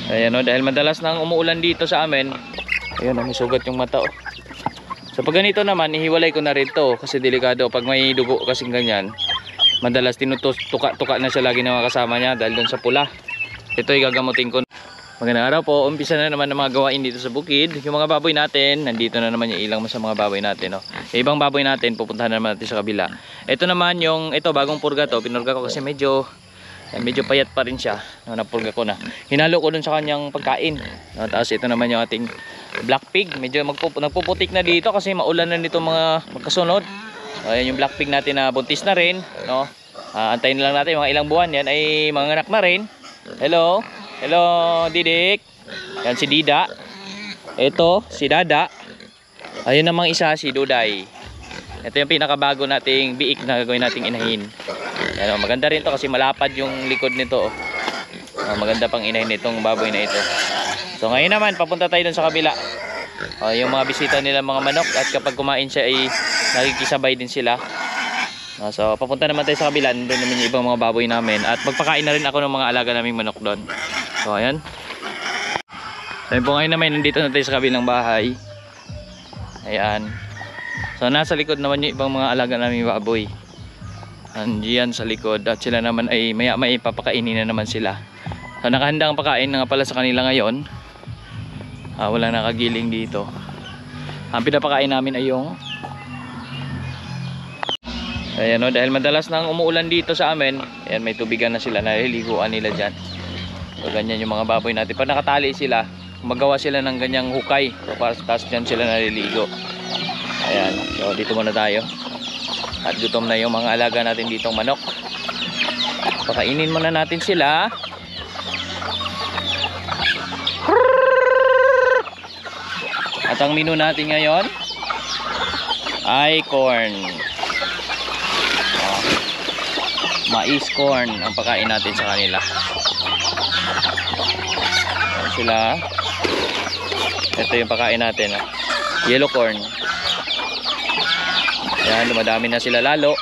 Ayan o, dahil madalas nang umuulan dito sa amin. Ayan o, may sugat yung mata o. So pag ganito naman, ihiwalay ko na rin to kasi delikado. Pag may dugo kasing ganyan, madalas tinutuka-tuka na siya lagi ng mga kasama niya dahil doon sa pula. Ito ay gagamutin ko. Magandang araw po, umpisa na naman ng mga gawain dito sa bukid. Yung mga baboy natin, nandito na naman yung ilang sa mga baboy natin. No? Yung ibang baboy natin, pupuntahan na naman natin sa kabila. Ito naman yung, ito bagong purga to. Pinurga ko kasi medyo payat pa rin siya. No, napurga ko na. Hinalo ko dun sa kanyang pagkain. No, tapos ito naman yung ating black pig. Medyo nagpuputik na dito kasi maulan na nito mga magkasunod. Ayan yung black pig natin na buntis na rin. No? Antayin lang natin mga ilang buwan yan ay mga anak na rin. Hello. Hello, Didik. Yan si Dida. Ito, si Dada. Ayun namang isa, si Duday. Ito yung pinakabago nating biik na gagawin nating inahin. Yan, maganda rin to kasi malapad yung likod nito. Maganda pang inahin nitong baboy na ito. So ngayon naman, papunta tayo dun sa kabila. Yung mga bisita nila mga manok at kapag kumain siya ay nakikisabay din sila. So papunta naman tayo sa kabila, doon naman yung ibang mga baboy namin at magpakain na rin ako ng mga alaga naming manok doon. So ayan. Ayun po, ngayon naman nandito na tayo sa kabilang bahay. Ayan. So nasa likod naman yung ibang mga alaga naming baboy. Andiyan sa likod at sila naman ay maya may papakainin na naman sila. So nakahanda ang pakain na nga pala sa kanila ngayon. Wala nakagiling dito. Ang pinapakain namin ay yung ayan o, dahil madalas nang umuulan dito sa amin. Ayan, may tubigan na sila, naliliguan nila dyan. So ganyan yung mga baboy natin. Pag nakatali sila, magawa sila ng ganyang hukay. So tapos dyan sila naliligo. Ayan, so dito muna tayo. At gutom na yung mga alaga natin ditong manok. Pakainin muna natin sila. At ang menu natin ngayon ay corn. Mais corn ang pakain natin sa kanila. Ayan sila. Ito yung pakain natin. Yellow corn. Ayan, dumadami na sila lalo.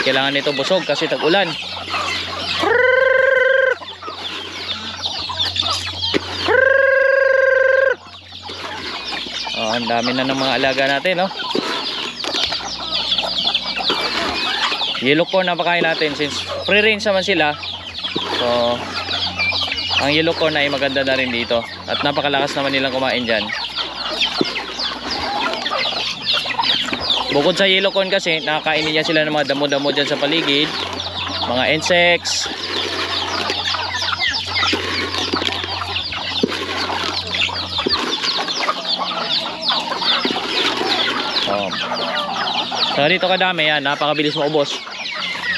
Kailangan nito busog kasi tag-ulan. Ang dami na ng mga alaga natin, no? Yellow corn na pakain natin since free range naman sila. So ang yellow corn ay maganda na rin dito at napakalakas naman nilang kumain dyan. Bukod sa yellow corn kasi nakakainin niya sila ng mga damo-damo dyan sa paligid, mga insects. So dito kadami yan, napakabilis maubos.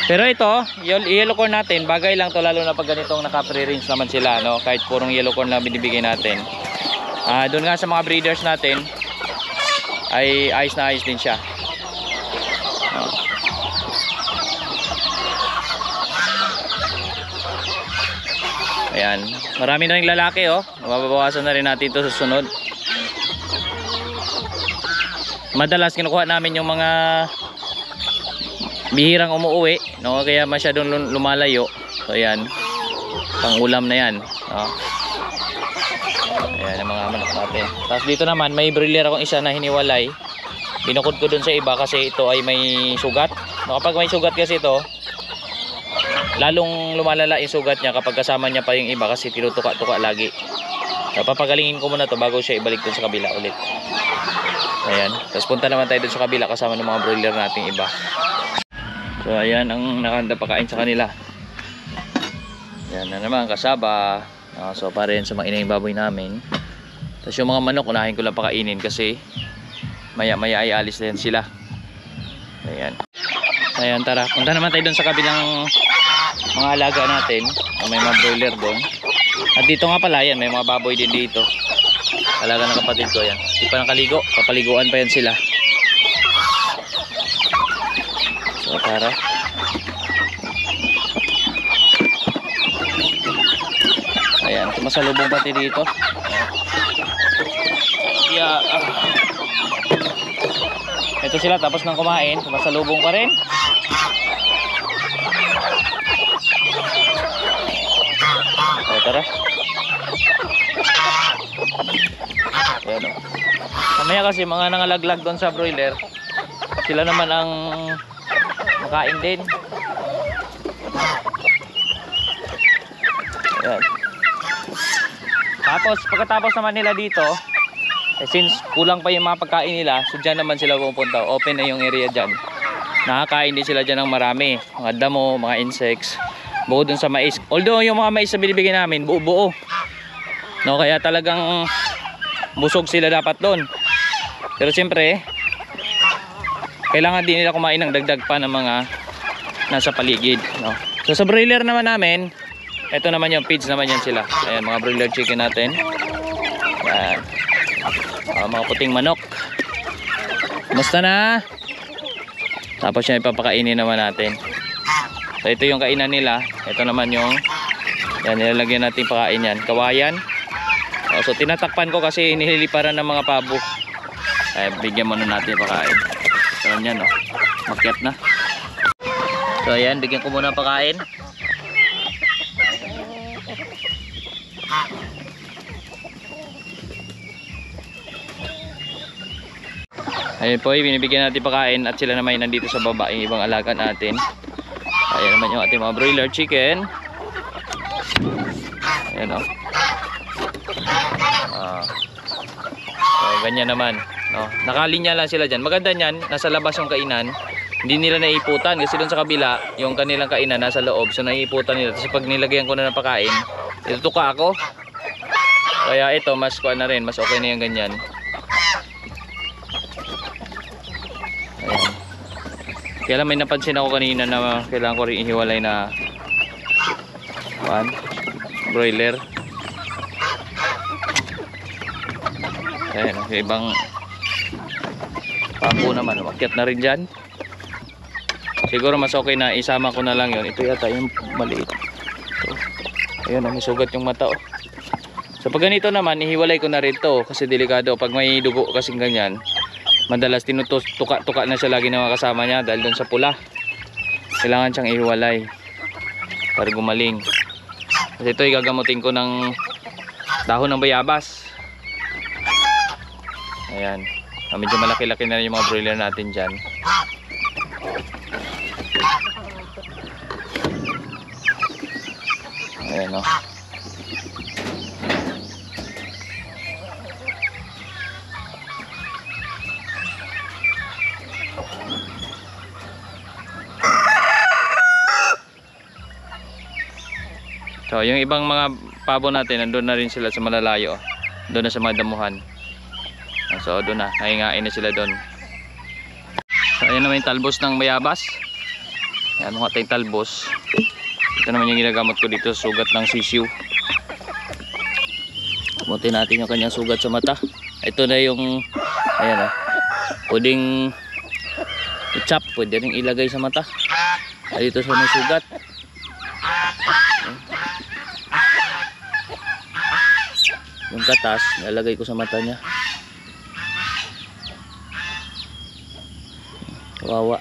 Pero ito, yellow corn natin, bagay lang to lalo na pag ganitong naka-free range naman sila, no? Kahit purong yellow corn lang binibigay natin. Doon nga sa mga breeders natin, ay ayos na ayos din siya. Ayan, marami na rin lalaki, oh. Mababawasan na rin natin ito sa sunod. Madalas kinukuha namin yung mga bihirang umuwi, no? Kaya masyadong lumalayo. So ayan, pang ulam na yan, no? Ayan ang mga manok natin. Tapos dito naman may broiler akong isa na hiniwalay. Binukod ko dun sa iba kasi ito ay may sugat, no? Kapag may sugat kasi ito, lalong lumalala yung sugat niya kapag kasama niya pa yung iba kasi tinutuka-tuka lagi. So, papagalingin ko muna to bago siya ibalik dun sa kabila ulit. Ayan, tapos punta naman tayo dun sa kabila kasama ng mga broiler nating iba. So ayan ang nakahanda pakain sa kanila. Ayan na naman kasaba. So para yan sa mga inayang baboy namin. Tapos yung mga manok unahin ko lang pakainin kasi maya maya ay alis na yan sila. Ayan. Ayan, tara, punta naman tayo dun sa kabilang mga alaga natin. May mga broiler doon. At dito nga pala yan, may mga baboy din dito. Alaga ng kapatid ko yan. Di pa nakaligo, papaliguan pa yan sila. So tara. Ayan, tumasalubong pati dito. Yeah. Ito sila tapos nang kumain, tumasalubong pa rin. O tara. Ayan o. Mamaya kasi mga nangalaglag doon sa broiler, sila naman ang makain din. Ayan. Tapos pagkatapos naman nila dito, since kulang pa yung mga pagkain nila, so dyan naman sila pupunta. Open na yung area dyan. Nakakain din sila dyan ng marami, mga damo, mga insects, bukod dun sa mais. Although yung mga mais na binibigyan namin buo-buo, no, kaya talagang busog sila dapat doon. Pero siyempre kailangan din nila kumain ng dagdag pa ng mga nasa paligid, no? So sa broiler naman namin, ito naman yung feeds naman yan sila. Ayan, mga broiler chicken natin. Ayan, mga puting manok. Kumusta na? Tapos yan ipapakainin naman natin. So ito yung kainan nila. Ito naman yung yan, nilalagyan natin pakain yan. Kawayan. So tinatakpan ko kasi nililiparan ng mga pabo. Ay, bigyan muna natin pakain. Ito yan, no? Makyat na. So ayan, bigyan ko muna pakain. Ayun po, binibigyan natin pakain at sila naman nandito sa baba, yung ibang alaga natin. Ayan naman yung ating mga broiler chicken. Ayan o. So, ganyan naman, no? Nakalinya lang sila dyan. Maganda nyan, nasa labas yung kainan. Hindi nila naiiputan kasi doon sa kabila, yung kanilang kainan nasa loob. So naiiputan nila. Kasi pag nilagyan ko na ng pakain, itutuka ako. Kaya ito, mas kuha na rin. Mas okay na yung ganyan. Ayan. Kaya lang may napansin ako kanina na kailangan ko rin ihiwalay na broiler. Ayan, yung ibang pabo naman, umakyat na rin dyan. Siguro mas okay na isama ko na lang yun. Ito yata yung maliit. So, ayun, may sugat yung mata. So pag ganito naman, ihiwalay ko na rin to kasi delikado. Pag may dugo kasing ganyan, madalas tinutuka-tuka na siya lagi ng mga kasama niya dahil doon sa pula. Kailangan siyang ihiwalay para gumaling. Kasi ito igagamutin ko ng dahon ng bayabas. Ayan. Medyo malaki-laki na rin yung mga broiler natin dyan. Ayan o. So yung ibang mga pabo natin nandun na rin sila sa malalayo. Doon na sa mga damuhan. So doon na, nahingain na sila doon. So ayan naman yung talbos ng bayabas. Ayan mga tayong talbos. Ito naman yung ginagamot ko dito, sugat ng sisiw. Mutin natin yung kanyang sugat sa mata. Ito na yung, ayan o, pwedeng i-chop, pwede rin ilagay sa mata. Dito sa may sugat. Yung katas, nalagay ko sa mata niya. Kawawa.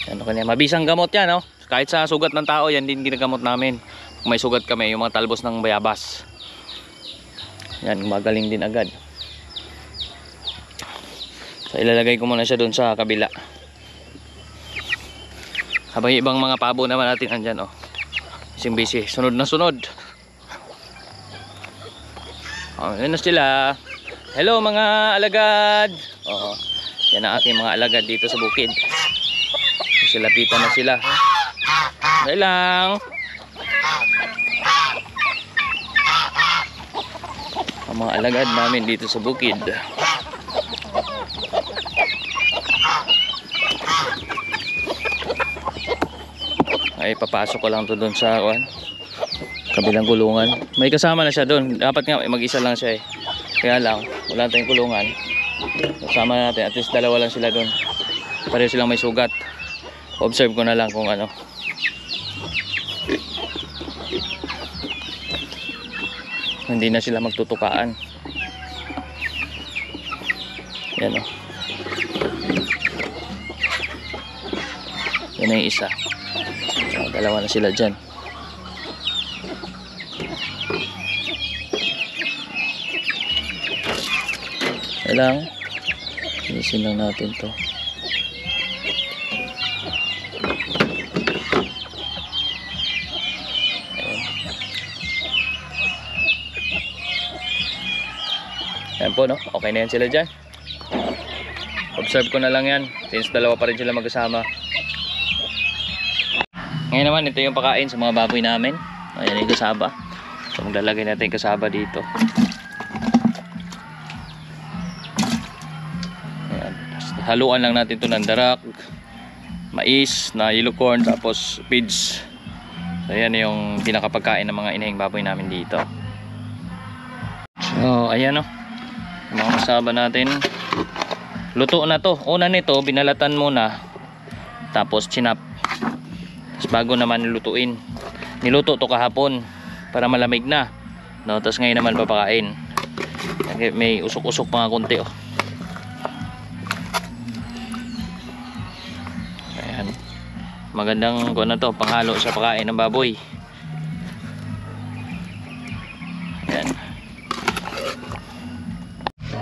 Ano kanya, mabisang gamot yan, no? Kahit sa sugat ng tao, yan din ginagamot namin. Kung may sugat kami, yung mga talbos ng bayabas. Yan, magaling din agad. So ilalagay ko muna siya doon sa kabila. Habang yung ibang mga pabo naman natin andyan, oh. Busy, sunod na sunod. Oh, yun na sila. Hello mga alagad. Oh, yan ang aking mga alagad dito sa bukid. Silapitan na sila. Dahil lang. Ang mga alagad namin dito sa bukid. Ay papasok ko lang to doon sa kabilang kulungan. May kasama na siya doon. Dapat nga mag-isa lang siya eh. Kaya lang, wala tayong kulungan. Kasama natin. At least dalawa lang sila doon. Pareho silang may sugat. Observe ko na lang kung ano. Hindi na sila magtutukaan. Yan o. Yan na yung isa. So, dalawa na sila dyan. Kailang isin lang natin to. Ayan po, no? Okay na yan sila dyan. Observe ko na lang yan since dalawa pa rin sila magkasama. Ngayon naman, ito yung pakain sa mga baboy namin. Ayan yung kasaba. So maglalagay natin yung kasaba dito. Ayan. Haluan lang natin ito ng darak, mais na yellow corn, tapos feeds. So ayan yung pinakapagkain ng mga inahing baboy namin dito. So ayan, no? Mga kasaba natin, luto na to. Una nito binalatan muna, tapos chinap, tapos bago naman lutuin. Niluto to kahapon para malamig na, no? Tapos ngayon naman papakain. May usok-usok pa nga konti, oh. Ayan, magandang kuha na to, panghalo sa pakain ng baboy. Ayan.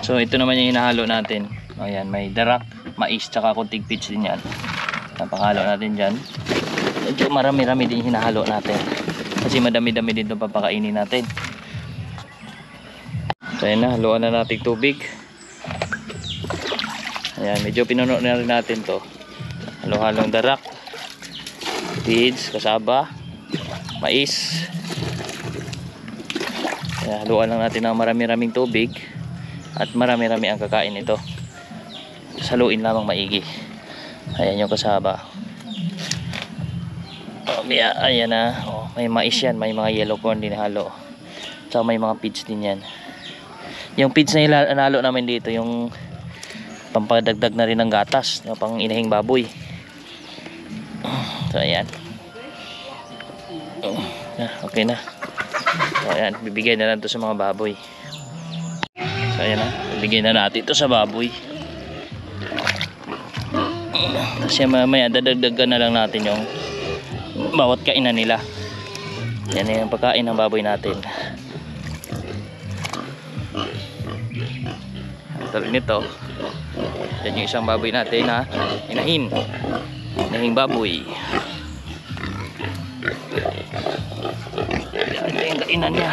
So ito naman yung hinahalo natin. Ayan, may darak, mais, tsaka kunting pitch din yan. Napakahalo natin dyan. Medyo marami-rami din hinahalo natin kasi madami-dami din itong papakainin natin. So ayan na, haluan na natin tubig. Ayan, medyo pinuno na rin natin to. Halo-halong darak, feeds, kasaba, mais. Ayan, haluan lang natin ng marami-raming tubig. At marami-rami ang kakain nito. Saluin lamang maigi. Ayan yung kasaba. Oh, ayan na. Oh, may mais yan. May mga yellow corn din halo. Tsaka may mga feeds din yan. Yung feeds na inalo namin dito, yung pampadagdag na rin ng gatas, yung pang inahing baboy. So ayan. Oh, okay na. So ayan, bibigyan na lang to sa mga baboy. So ayan na, bibigyan na natin ito sa baboy. Tapos mamaya dadagdagan na lang natin yung bawat kainan nila. Yan yung pagkain ng baboy natin. Tulad nito, yan yung isang baboy natin na inahing baboy. Yan yung kainan niya.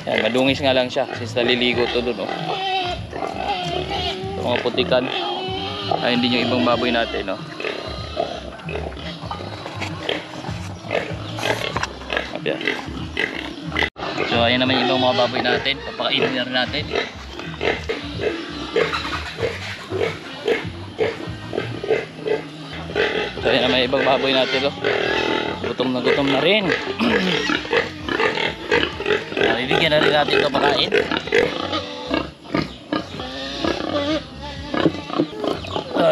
Yan, madungis nga lang siya since naliligo to dun, oh. Ito, mga putikan. Ay, hindi yung ibang baboy natin, oh. Ayan. So ayan naman yung ibang mga baboy natin. Papakainin na rin natin. So ayan naman yung ibang baboy natin, oh. Gutom na rin. Bibigyan na rin natin ito pakain.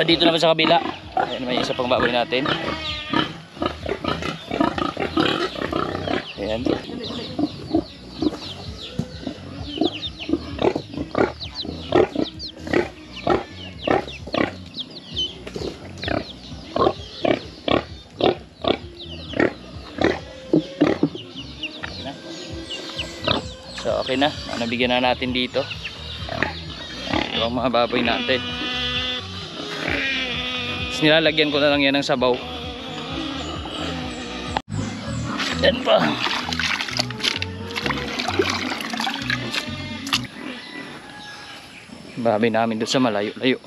Dito naman sa kabila, ayan naman yung isa pang baboy natin. Ayan. So okay na, nabigyan na natin dito yung mga baboy natin. Tapos nilalagyan ko na lang yan ng sabaw. Yan pa. Baboy namin doon sa malayo-layo.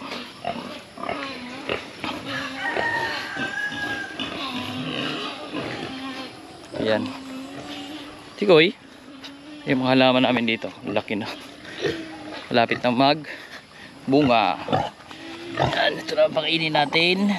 Ayan. Tikoy. Yung mga halaman namin dito, laki na. Malapit na mag bunga. Ayan, ito na pakainin natin.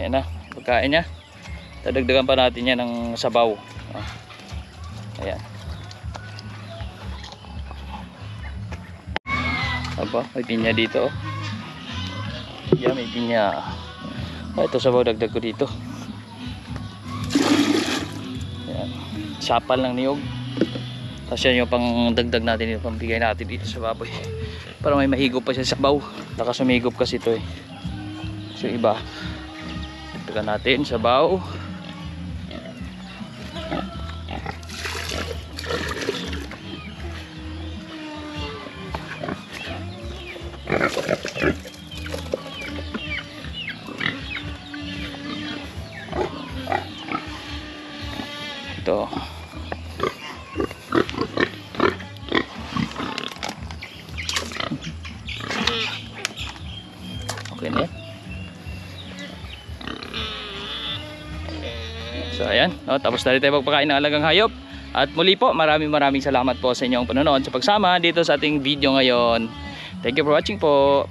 Ayan na, pagkain niya. Dadagdagan pa natin yan ng sabaw. Ayan. Aba, may pinya dito. Yan, may pinya. Ito sabaw, dagdag ko dito. Ayan. Sapal ng niyog. Tapos yan yung pang dagdag natin, yung pambigay natin dito sa baboy. Para may mahigop pa siya sa sabaw. Nakasumigop kasi ito eh. So iba. Dagdagan natin sabaw. Ito. Okay na yan. So ayan, tapos na rin tayo magpakain ng alagang hayop. At muli po, maraming salamat po sa inyong panonood sa pagsama dito sa ating video ngayon. Thank you for watching po.